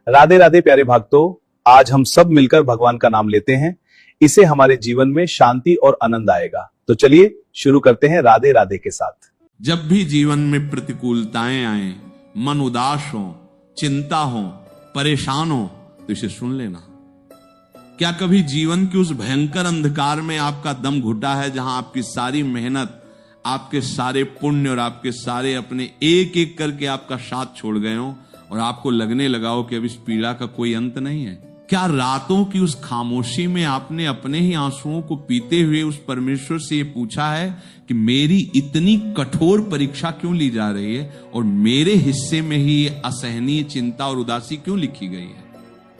राधे राधे प्यारे भक्तों, आज हम सब मिलकर भगवान का नाम लेते हैं। इससे हमारे जीवन में शांति और आनंद आएगा। तो चलिए शुरू करते हैं राधे राधे के साथ। जब भी जीवन में प्रतिकूलताएं आए, मन उदास हो, चिंता हो, परेशान हो, तो इसे सुन लेना। क्या कभी जीवन के उस भयंकर अंधकार में आपका दम घुटा है, जहां आपकी सारी मेहनत, आपके सारे पुण्य और आपके सारे अपने एक एक करके आपका साथ छोड़ गए हो और आपको लगने लगा हो कि अब इस पीड़ा का कोई अंत नहीं है? क्या रातों की उस खामोशी में आपने अपने ही आंसुओं को पीते हुए उस परमेश्वर से ये पूछा है कि मेरी इतनी कठोर परीक्षा क्यों ली जा रही है और मेरे हिस्से में ही ये असहनीय चिंता और उदासी क्यों लिखी गई है?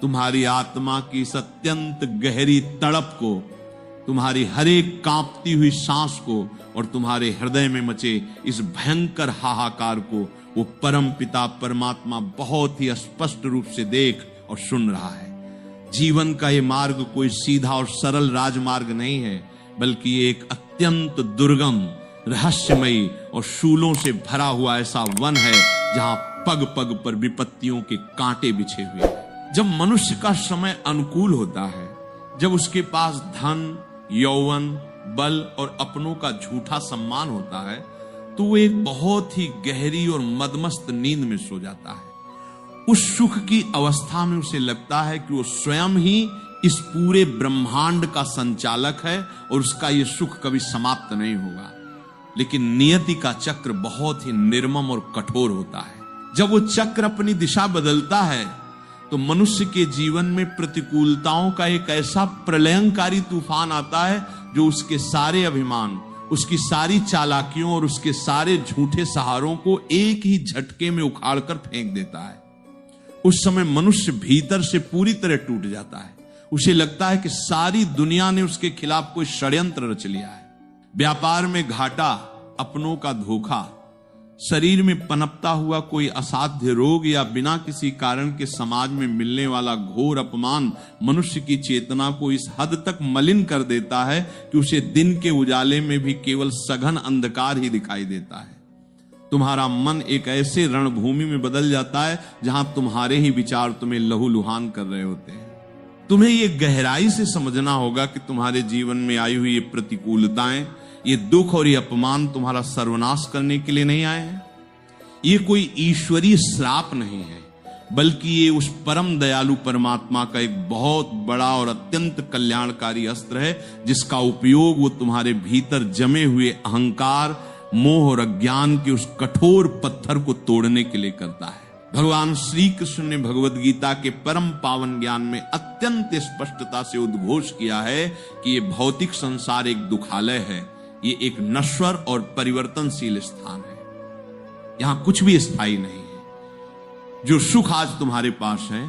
तुम्हारी आत्मा की इस अत्यंत गहरी तड़प को, तुम्हारी हर एक कांपती हुई सांस को और तुम्हारे हृदय में मचे इस भयंकर हाहाकार को वो परम पिता परमात्मा बहुत ही स्पष्ट रूप से देख और सुन रहा है। जीवन का ये मार्ग कोई सीधा और सरल राजमार्ग नहीं है, बल्कि ये एक अत्यंत दुर्गम, रहस्यमयी और शूलों से भरा हुआ ऐसा वन है जहां पग पग पर विपत्तियों के कांटे बिछे हुए हैं। जब मनुष्य का समय अनुकूल होता है, जब उसके पास धन, यौवन, बल और अपनों का झूठा सम्मान होता है, तो वो एक बहुत ही गहरी और मदमस्त नींद में सो जाता है। उस सुख की अवस्था में उसे लगता है कि वो स्वयं ही इस पूरे ब्रह्मांड का संचालक है और उसका ये सुख कभी समाप्त नहीं होगा। लेकिन नियति का चक्र बहुत ही निर्मम और कठोर होता है। जब वो चक्र अपनी दिशा बदलता है, तो मनुष्य के जीवन में प्रतिकूलताओं का एक ऐसा प्रलयंकारी तूफान आता है जो उसके सारे अभिमान, उसकी सारी चालाकियों और उसके सारे झूठे सहारों को एक ही झटके में उखाड़कर फेंक देता है। उस समय मनुष्य भीतर से पूरी तरह टूट जाता है। उसे लगता है कि सारी दुनिया ने उसके खिलाफ कोई षड्यंत्र रच लिया है। व्यापार में घाटा, अपनों का धोखा, शरीर में पनपता हुआ कोई असाध्य रोग या बिना किसी कारण के समाज में मिलने वाला घोर अपमान मनुष्य की चेतना को इस हद तक मलिन कर देता है कि उसे दिन के उजाले में भी केवल सघन अंधकार ही दिखाई देता है। तुम्हारा मन एक ऐसे रणभूमि में बदल जाता है जहां तुम्हारे ही विचार तुम्हें लहूलुहान कर रहे होते हैं। तुम्हें ये गहराई से समझना होगा कि तुम्हारे जीवन में आई हुई ये प्रतिकूलताएं, ये दुख और ये अपमान तुम्हारा सर्वनाश करने के लिए नहीं आए हैं। ये कोई ईश्वरीय श्राप नहीं है, बल्कि ये उस परम दयालु परमात्मा का एक बहुत बड़ा और अत्यंत कल्याणकारी अस्त्र है, जिसका उपयोग वो तुम्हारे भीतर जमे हुए अहंकार, मोह और अज्ञान के उस कठोर पत्थर को तोड़ने के लिए करता है। भगवान श्री कृष्ण ने भगवद गीता के परम पावन ज्ञान में अत्यंत स्पष्टता से उद्घोष किया है कि ये भौतिक संसार एक दुखालय है, ये एक नश्वर और परिवर्तनशील स्थान है। यहां कुछ भी स्थायी नहीं है। जो सुख आज तुम्हारे पास है,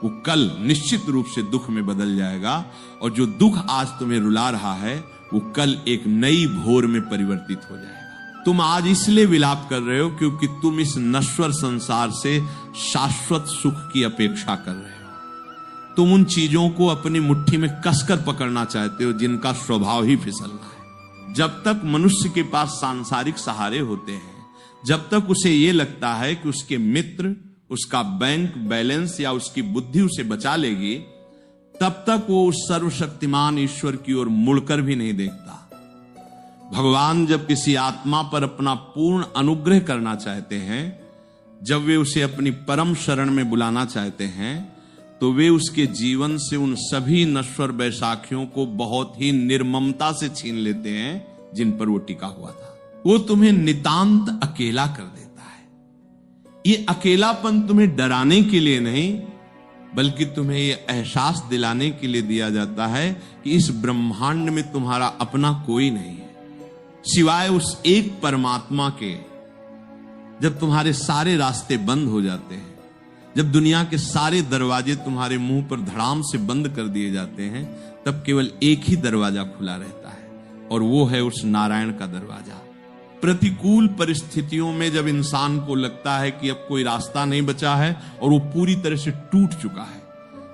वो कल निश्चित रूप से दुख में बदल जाएगा, और जो दुख आज तुम्हें रुला रहा है, वो कल एक नई भोर में परिवर्तित हो जाएगा। तुम आज इसलिए विलाप कर रहे हो क्योंकि तुम इस नश्वर संसार से शाश्वत सुख की अपेक्षा कर रहे हो। तुम उन चीजों को अपनी मुट्ठी में कसकर पकड़ना चाहते हो जिनका स्वभाव ही फिसलना है। जब तक मनुष्य के पास सांसारिक सहारे होते हैं, जब तक उसे ये लगता है कि उसके मित्र, उसका बैंक बैलेंस या उसकी बुद्धि उसे बचा लेगी, तब तक वो उस सर्वशक्तिमान ईश्वर की ओर मुड़कर भी नहीं देखता। भगवान जब किसी आत्मा पर अपना पूर्ण अनुग्रह करना चाहते हैं, जब वे उसे अपनी परम शरण में बुलाना चाहते हैं, तो वे उसके जीवन से उन सभी नश्वर बैसाखियों को बहुत ही निर्ममता से छीन लेते हैं जिन पर वो टिका हुआ था। वो तुम्हें नितांत अकेला कर देता है। ये अकेलापन तुम्हें डराने के लिए नहीं, बल्कि तुम्हें ये एहसास दिलाने के लिए दिया जाता है कि इस ब्रह्मांड में तुम्हारा अपना कोई नहीं है सिवाय उस एक परमात्मा के। जब तुम्हारे सारे रास्ते बंद हो जाते हैं, जब दुनिया के सारे दरवाजे तुम्हारे मुंह पर धड़ाम से बंद कर दिए जाते हैं, तब केवल एक ही दरवाजा खुला रहता है, और वो है उस नारायण का दरवाजा। प्रतिकूल परिस्थितियों में जब इंसान को लगता है कि अब कोई रास्ता नहीं बचा है और वो पूरी तरह से टूट चुका है,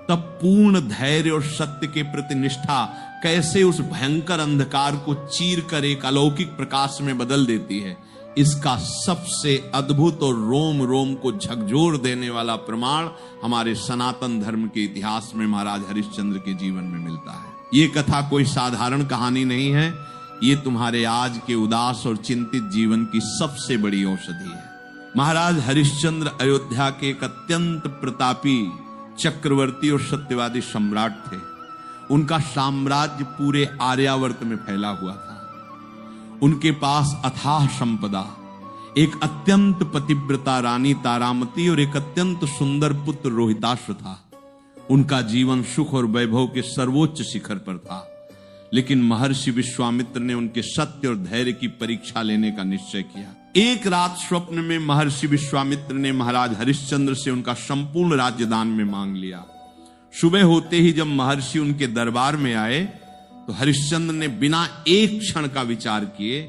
तब पूर्ण धैर्य और सत्य के प्रति निष्ठा कैसे उस भयंकर अंधकार को चीर कर एक अलौकिक प्रकाश में बदल देती है, इसका सबसे अद्भुत और रोम रोम को झकझोर देने वाला प्रमाण हमारे सनातन धर्म के इतिहास में महाराज हरिश्चंद्र के जीवन में मिलता है। ये कथा कोई साधारण कहानी नहीं है, ये तुम्हारे आज के उदास और चिंतित जीवन की सबसे बड़ी औषधि है। महाराज हरिश्चंद्र अयोध्या के एक अत्यंत प्रतापी चक्रवर्ती और सत्यवादी सम्राट थे। उनका साम्राज्य पूरे आर्यावर्त में फैला हुआ था। उनके पास अथाह संपदा, एक अत्यंत पतिव्रता रानी तारामती और एक अत्यंत सुंदर पुत्र रोहिताश्व था। उनका जीवन सुख और वैभव के सर्वोच्च शिखर पर था। लेकिन महर्षि विश्वामित्र ने उनके सत्य और धैर्य की परीक्षा लेने का निश्चय किया। एक रात स्वप्न में महर्षि विश्वामित्र ने महाराज हरिश्चंद्र से उनका संपूर्ण राज्यदान में मांग लिया। सुबह होते ही जब महर्षि उनके दरबार में आए तो हरिश्चंद्र ने बिना एक क्षण का विचार किए,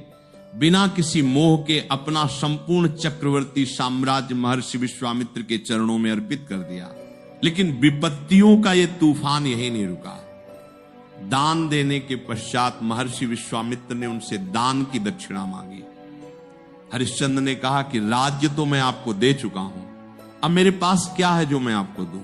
बिना किसी मोह के अपना संपूर्ण चक्रवर्ती साम्राज्य महर्षि विश्वामित्र के चरणों में अर्पित कर दिया। लेकिन विपत्तियों का यह तूफान यही नहीं रुका। दान देने के पश्चात महर्षि विश्वामित्र ने उनसे दान की दक्षिणा मांगी। हरिश्चंद्र ने कहा कि राज्य तो मैं आपको दे चुका हूं, अब मेरे पास क्या है जो मैं आपको दूं।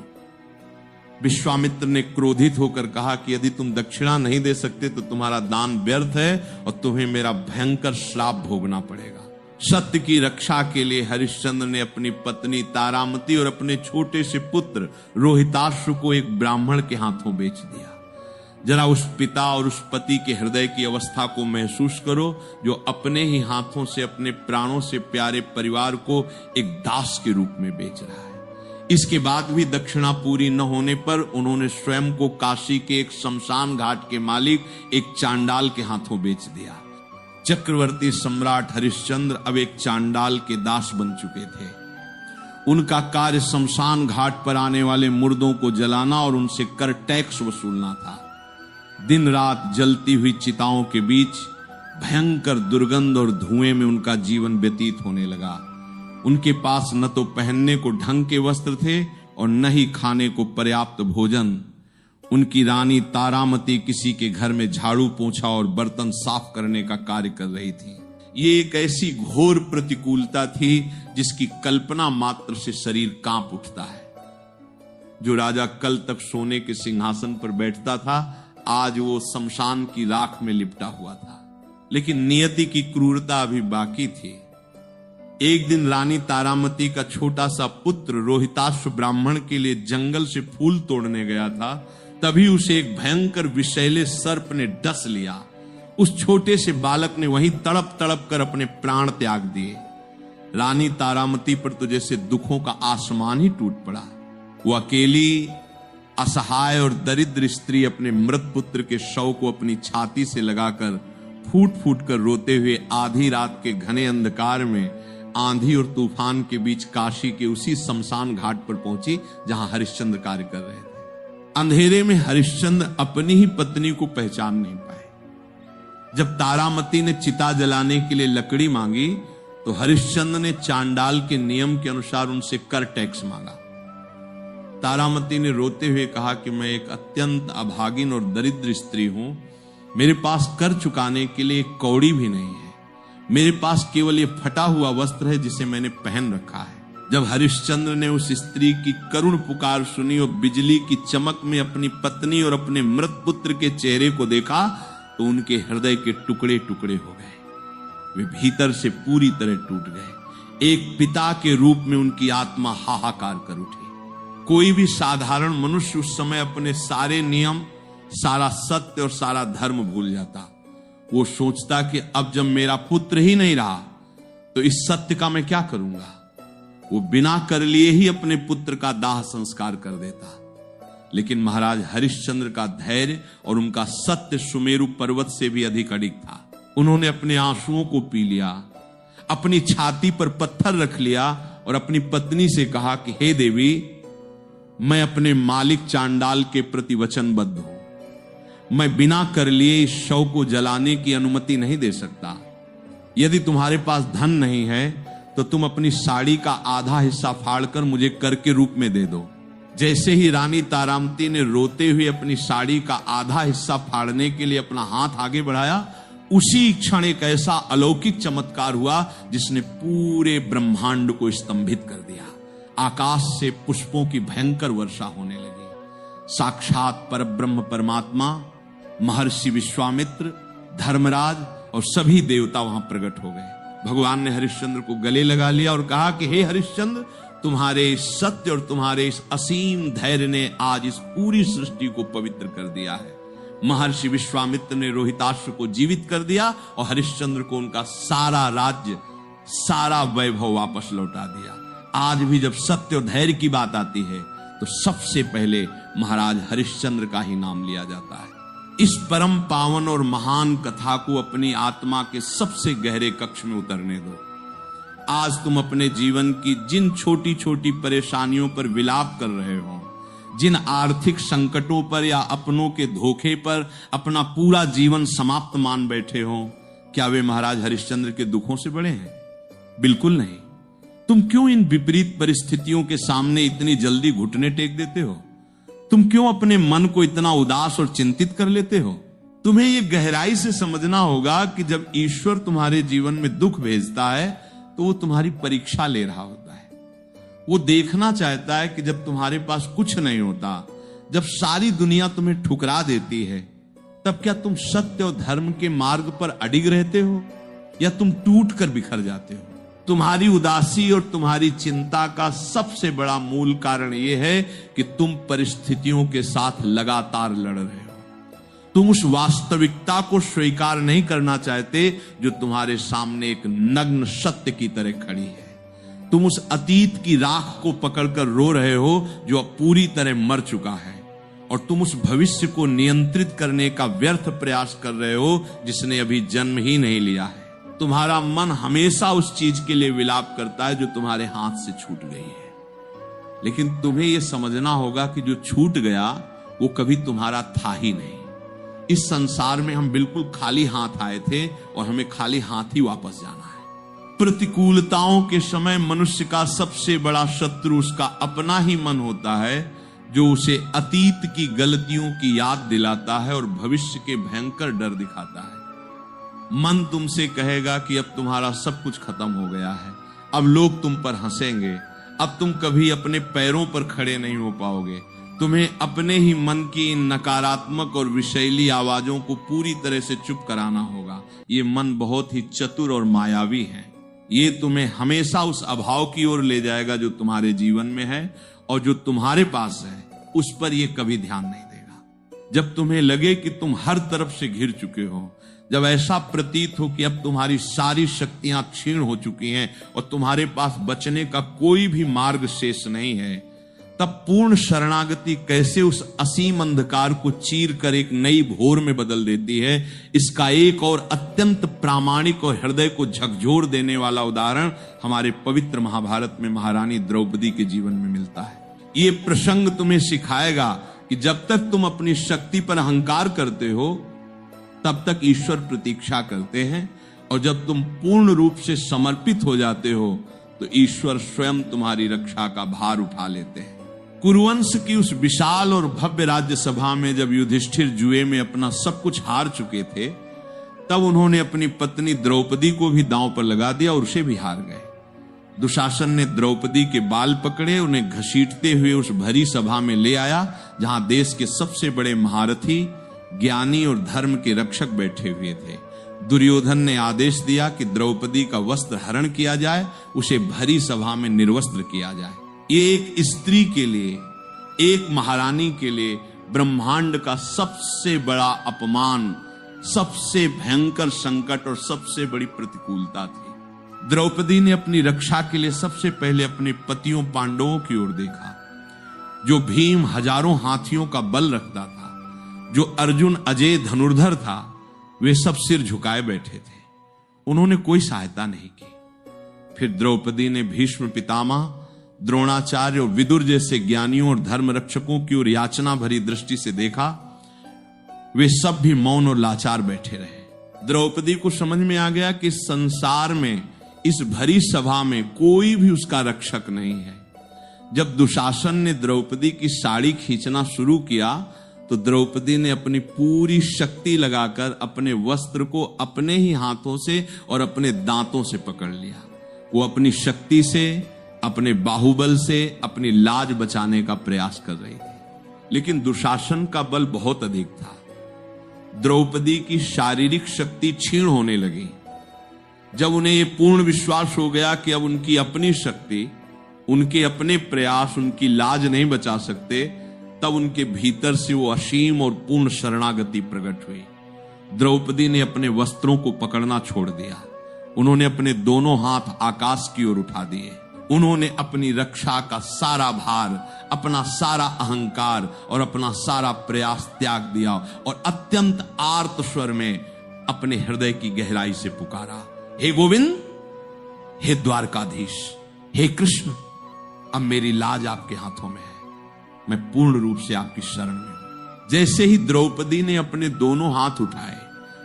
विश्वामित्र ने क्रोधित होकर कहा कि यदि तुम दक्षिणा नहीं दे सकते तो तुम्हारा दान व्यर्थ है और तुम्हें मेरा भयंकर श्राप भोगना पड़ेगा। सत्य की रक्षा के लिए हरिश्चंद्र ने अपनी पत्नी तारामती और अपने छोटे से पुत्र रोहिताश्व को एक ब्राह्मण के हाथों बेच दिया। जरा उस पिता और उस पति के हृदय की अवस्था को महसूस करो जो अपने ही हाथों से अपने प्राणों से प्यारे परिवार को एक दास के रूप में बेच रहा है। इसके बाद भी दक्षिणा पूरी न होने पर उन्होंने स्वयं को काशी के एक शमशान घाट के मालिक एक चांडाल के हाथों बेच दिया। चक्रवर्ती सम्राट हरिश्चंद्र अब एक चांडाल के दास बन चुके थे। उनका कार्य शमशान घाट पर आने वाले मुर्दों को जलाना और उनसे कर टैक्स वसूलना था। दिन रात जलती हुई चिताओं के बीच भयंकर दुर्गंध और धुएं में उनका जीवन व्यतीत होने लगा। उनके पास न तो पहनने को ढंग के वस्त्र थे और न ही खाने को पर्याप्त भोजन। उनकी रानी तारामती किसी के घर में झाड़ू पोंछा और बर्तन साफ करने का कार्य कर रही थी। ये एक ऐसी घोर प्रतिकूलता थी जिसकी कल्पना मात्र से शरीर कांप उठता है। जो राजा कल तक सोने के सिंहासन पर बैठता था, आज वो शमशान की राख में लिपटा हुआ था। लेकिन नियति की क्रूरता अभी बाकी थी। एक दिन रानी तारामती का छोटा सा पुत्र रोहिताश्व ब्राह्मण के लिए जंगल से फूल तोड़ने गया था। तभी उसे एक भयंकर विषैले सर्प ने डस लिया। उस छोटे से बालक ने वहीं तड़प तड़प कर अपने प्राण त्याग दिए। रानी तारामती पर तो जैसे दुखों का आसमान ही टूट पड़ा। वो अकेली, असहाय और दरिद्र स्त्री अपने मृत पुत्र के शव को अपनी छाती से लगाकर फूट फूट कर रोते हुए आधी रात के घने अंधकार में आंधी और तूफान के बीच काशी के उसी शमशान घाट पर पहुंची जहां हरिश्चंद्र कार्य कर रहे थे। अंधेरे में हरिश्चंद्र अपनी ही पत्नी को पहचान नहीं पाए। जब तारामती ने चिता जलाने के लिए लकड़ी मांगी तो हरिश्चंद्र ने चांडाल के नियम के अनुसार उनसे कर टैक्स मांगा। तारामती ने रोते हुए कहा कि मैं एक अत्यंत अभागिन और दरिद्र स्त्री हूं, मेरे पास कर चुकाने के लिए एक कौड़ी भी नहीं है। मेरे पास केवल ये फटा हुआ वस्त्र है जिसे मैंने पहन रखा है। जब हरिश्चंद्र ने उस स्त्री की करुण पुकार सुनी और बिजली की चमक में अपनी पत्नी और अपने मृत पुत्र के चेहरे को देखा तो उनके हृदय के टुकड़े टुकड़े हो गए। वे भीतर से पूरी तरह टूट गए। एक पिता के रूप में उनकी आत्मा हाहाकार कर उठी। कोई भी साधारण मनुष्य उस समय अपने सारे नियम, सारा सत्य और सारा धर्म भूल जाता। वो सोचता कि अब जब मेरा पुत्र ही नहीं रहा तो इस सत्य का मैं क्या करूंगा। वो बिना कर लिए ही अपने पुत्र का दाह संस्कार कर देता। लेकिन महाराज हरिश्चंद्र का धैर्य और उनका सत्य सुमेरु पर्वत से भी अधिक अडिग था। उन्होंने अपने आंसुओं को पी लिया, अपनी छाती पर पत्थर रख लिया और अपनी पत्नी से कहा कि हे देवी, मैं अपने मालिक चांडाल के प्रति वचनबद्ध हूं। मैं बिना कर लिए इस शव को जलाने की अनुमति नहीं दे सकता। यदि तुम्हारे पास धन नहीं है तो तुम अपनी साड़ी का आधा हिस्सा फाड़कर मुझे कर के रूप में दे दो। जैसे ही रानी तारामती ने रोते हुए अपनी साड़ी का आधा हिस्सा फाड़ने के लिए अपना हाथ आगे बढ़ाया, उसी क्षण एक ऐसा अलौकिक चमत्कार हुआ जिसने पूरे ब्रह्मांड को स्तंभित कर दिया। आकाश से पुष्पों की भयंकर वर्षा होने लगी। साक्षात परब्रह्म परमात्मा, महर्षि विश्वामित्र, धर्मराज और सभी देवता वहां प्रकट हो गए। भगवान ने हरिश्चंद्र को गले लगा लिया और कहा कि हे हरिश्चंद्र, तुम्हारे इस सत्य और तुम्हारे इस असीम धैर्य ने आज इस पूरी सृष्टि को पवित्र कर दिया है। महर्षि विश्वामित्र ने रोहिताश्व को जीवित कर दिया और हरिश्चंद्र को उनका सारा राज्य, सारा वैभव वापस लौटा दिया। आज भी जब सत्य और धैर्य की बात आती है तो सबसे पहले महाराज हरिश्चंद्र का ही नाम लिया जाता है। इस परम पावन और महान कथा को अपनी आत्मा के सबसे गहरे कक्ष में उतरने दो। आज तुम अपने जीवन की जिन छोटी छोटी परेशानियों पर विलाप कर रहे हो, जिन आर्थिक संकटों पर या अपनों के धोखे पर अपना पूरा जीवन समाप्त मान बैठे हो, क्या वे महाराज हरिश्चंद्र के दुखों से बड़े हैं? बिल्कुल नहीं। तुम क्यों इन विपरीत परिस्थितियों के सामने इतनी जल्दी घुटने टेक देते हो? तुम क्यों अपने मन को इतना उदास और चिंतित कर लेते हो? तुम्हें यह गहराई से समझना होगा कि जब ईश्वर तुम्हारे जीवन में दुख भेजता है तो वो तुम्हारी परीक्षा ले रहा होता है। वो देखना चाहता है कि जब तुम्हारे पास कुछ नहीं होता, जब सारी दुनिया तुम्हें ठुकरा देती है, तब क्या तुम सत्य और धर्म के मार्ग पर अडिग रहते हो या तुम टूट कर बिखर जाते हो? तुम्हारी उदासी और तुम्हारी चिंता का सबसे बड़ा मूल कारण यह है कि तुम परिस्थितियों के साथ लगातार लड़ रहे हो। तुम उस वास्तविकता को स्वीकार नहीं करना चाहते जो तुम्हारे सामने एक नग्न सत्य की तरह खड़ी है। तुम उस अतीत की राख को पकड़कर रो रहे हो जो अब पूरी तरह मर चुका है, और तुम उस भविष्य को नियंत्रित करने का व्यर्थ प्रयास कर रहे हो जिसने अभी जन्म ही नहीं लिया है। तुम्हारा मन हमेशा उस चीज के लिए विलाप करता है जो तुम्हारे हाथ से छूट गई है, लेकिन तुम्हें यह समझना होगा कि जो छूट गया वो कभी तुम्हारा था ही नहीं। इस संसार में हम बिल्कुल खाली हाथ आए थे और हमें खाली हाथ ही वापस जाना है। प्रतिकूलताओं के समय मनुष्य का सबसे बड़ा शत्रु उसका अपना ही मन होता है, जो उसे अतीत की गलतियों की याद दिलाता है और भविष्य के भयंकर डर दिखाता है। मन तुमसे कहेगा कि अब तुम्हारा सब कुछ खत्म हो गया है, अब लोग तुम पर हंसेंगे, अब तुम कभी अपने पैरों पर खड़े नहीं हो पाओगे। तुम्हें अपने ही मन की इन नकारात्मक और विषैली आवाजों को पूरी तरह से चुप कराना होगा। ये मन बहुत ही चतुर और मायावी है। ये तुम्हें हमेशा उस अभाव की ओर ले जाएगा जो तुम्हारे जीवन में है, और जो तुम्हारे पास है उस पर ये कभी ध्यान नहीं देगा। जब तुम्हें लगे कि तुम हर तरफ से घिर चुके हो, जब ऐसा प्रतीत हो कि अब तुम्हारी सारी शक्तियां क्षीण हो चुकी हैं और तुम्हारे पास बचने का कोई भी मार्ग शेष नहीं है, तब पूर्ण शरणागति कैसे उस असीम अंधकार को चीर कर एक नई भोर में बदल देती है, इसका एक और अत्यंत प्रामाणिक और हृदय को झकझोर देने वाला उदाहरण हमारे पवित्र महाभारत में महारानी द्रौपदी के जीवन में मिलता है। ये प्रसंग तुम्हें सिखाएगा कि जब तक तुम अपनी शक्ति पर अहंकार करते हो तब तक ईश्वर प्रतीक्षा करते हैं, और जब तुम पूर्ण रूप से समर्पित हो जाते हो तो ईश्वर स्वयं तुम्हारी रक्षा का भार उठा लेते हैं। कुरुवंश की उस विशाल और भव्य राज्य सभा में जब युधिष्ठिर जुए में अपना सब कुछ हार चुके थे, तब उन्होंने अपनी पत्नी द्रौपदी को भी दांव पर लगा दिया और उसे भी हार गए। दुशासन ने द्रौपदी के बाल पकड़े, उन्हें घसीटते हुए उस भरी सभा में ले आया जहां देश के सबसे बड़े महारथी, ज्ञानी और धर्म के रक्षक बैठे हुए थे। दुर्योधन ने आदेश दिया कि द्रौपदी का वस्त्र हरण किया जाए, उसे भरी सभा में निर्वस्त्र किया जाए। ये एक स्त्री के लिए, एक महारानी के लिए ब्रह्मांड का सबसे बड़ा अपमान, सबसे भयंकर संकट और सबसे बड़ी प्रतिकूलता थी। द्रौपदी ने अपनी रक्षा के लिए सबसे पहले अपने पतियों पांडवों की ओर देखा, जो भीम हजारों हाथियों का बल रखता था, जो अर्जुन अजय धनुर्धर था, वे सब सिर झुकाए बैठे थे। उन्होंने कोई सहायता नहीं की। फिर द्रौपदी ने भीष्म पितामह, द्रोणाचार्य और विदुर जैसे ज्ञानियों और धर्म रक्षकों की ओर याचना भरी दृष्टि से देखा। वे सब भी मौन और लाचार बैठे रहे। द्रौपदी को समझ में आ गया कि संसार में, इस भरी सभा में कोई भी उसका रक्षक नहीं है। जब दुशासन ने द्रौपदी की साड़ी खींचना शुरू किया तो द्रौपदी ने अपनी पूरी शक्ति लगाकर अपने वस्त्र को अपने ही हाथों से और अपने दांतों से पकड़ लिया। वो अपनी शक्ति से, अपने बाहुबल से अपनी लाज बचाने का प्रयास कर रही थी, लेकिन दुशासन का बल बहुत अधिक था। द्रौपदी की शारीरिक शक्ति क्षीण होने लगी। जब उन्हें यह पूर्ण विश्वास हो गया कि अब उनकी अपनी शक्ति, उनके अपने प्रयास उनकी लाज नहीं बचा सकते, तब उनके भीतर से वो असीम और पूर्ण शरणागति प्रकट हुई। द्रौपदी ने अपने वस्त्रों को पकड़ना छोड़ दिया। उन्होंने अपने दोनों हाथ आकाश की ओर उठा दिए। उन्होंने अपनी रक्षा का सारा भार, अपना सारा अहंकार और अपना सारा प्रयास त्याग दिया और अत्यंत आर्त स्वर में अपने हृदय की गहराई से पुकारा, हे गोविंद, हे द्वारकाधीश, हे कृष्ण, अब मेरी लाज आपके हाथों में है। मैं पूर्ण रूप से आपकी शरण में हूं। जैसे ही द्रौपदी ने अपने दोनों हाथ उठाए,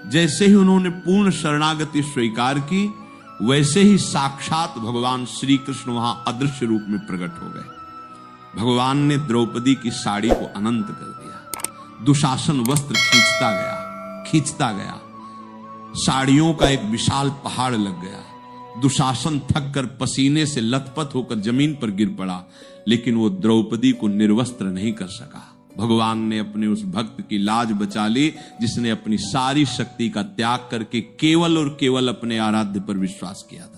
जैसे ही उन्होंने पूर्ण शरणागति स्वीकार की, वैसे ही साक्षात भगवान श्री कृष्ण वहां अदृश्य रूप में प्रकट हो गए। भगवान ने द्रौपदी की साड़ी को अनंत कर दिया। दुशासन वस्त्र खींचता गया। साड़ियों का एक विशाल पहाड़ लग गया। दुशासन थक कर पसीने से लथपथ होकर जमीन पर गिर पड़ा, लेकिन वो द्रौपदी को निर्वस्त्र नहीं कर सका। भगवान ने अपने उस भक्त की लाज बचा ली, जिसने अपनी सारी शक्ति का त्याग करके केवल और केवल अपने आराध्य पर विश्वास किया था।